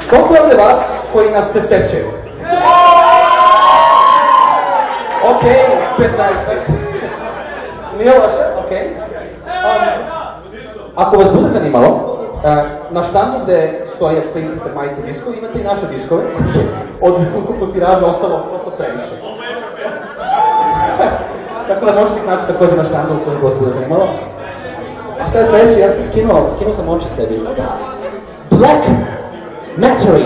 Koliko je ovde vas koji nas se sećaju? Okej, 15-ak. Nije loše, okej. Ako vas bude zanimalo, na štandu gde stoje Space Eater majice diskovi, imate i naše diskove, koji je od ukupnog tiraža ostalo previše. Tako da možete ih naći također na štandu ukoliko vas bude zanimalo. A šta je sledeće? Ja sam skinuo sam oči sebi. Black Mattery.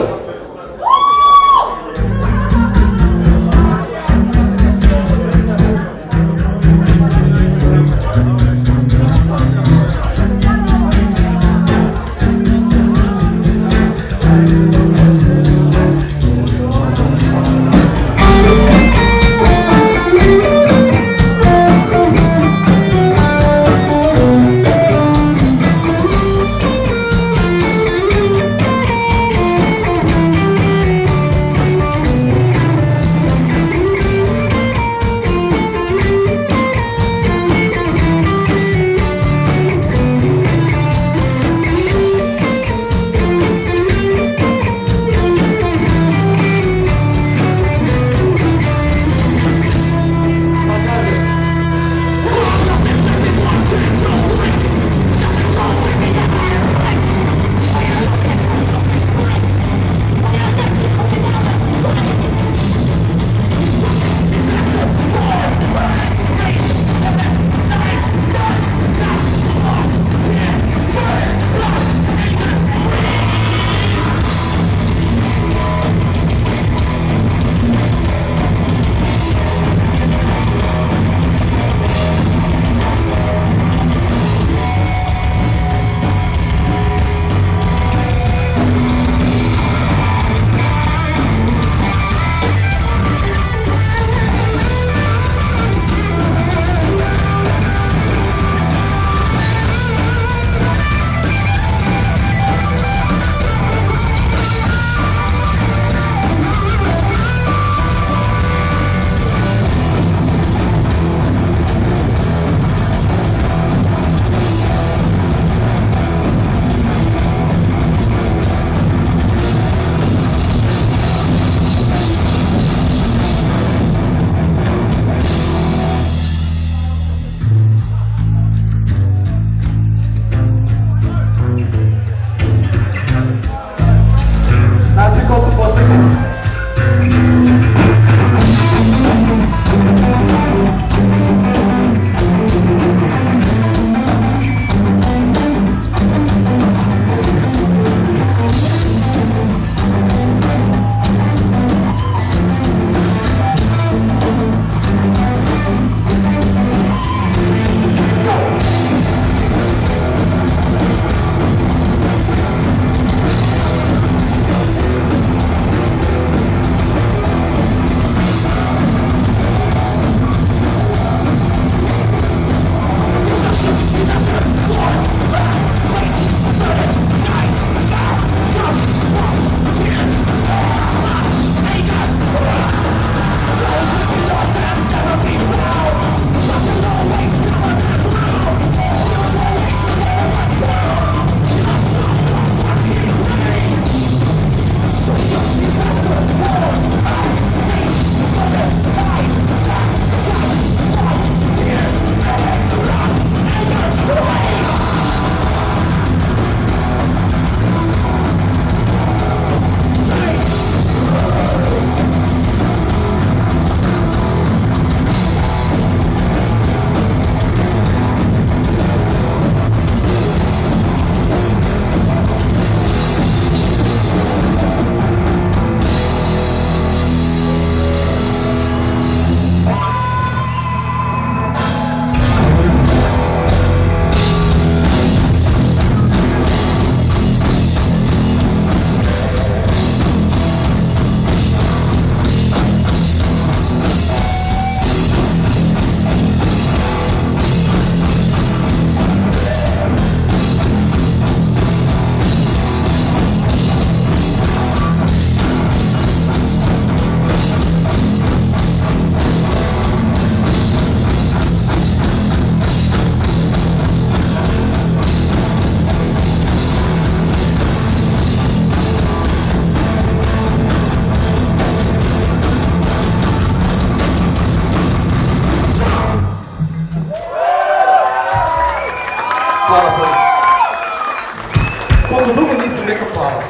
Koliko dugo nisam rekao hvala.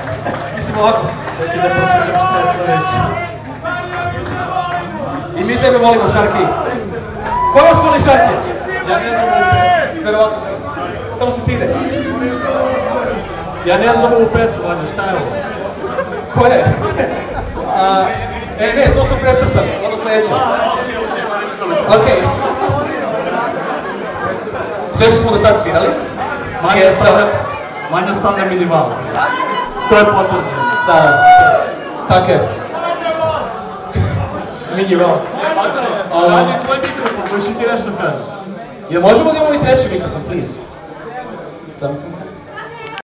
Mislim ovako. Čekaj da počujem šta je sljedeće. I mi tebe volimo, Šarki. Ko još voli Šarki? Ja ne znam ovu pesmu. Verovatno se. Samo se stide. Ja ne znam ovu pesmu, Vanja, šta je ovo? Ko je? Ne, to su precrtane, ono sljedeće. Okej. Sve što smo do sad svirali. Manja stavlja minimal. To je potvrđeno. Da, tako je. Minimal. Traži tvoj mikrofon, možeš i ti nešto kažeš. Jel možemo da imamo i treći mikrofon, please? Sam.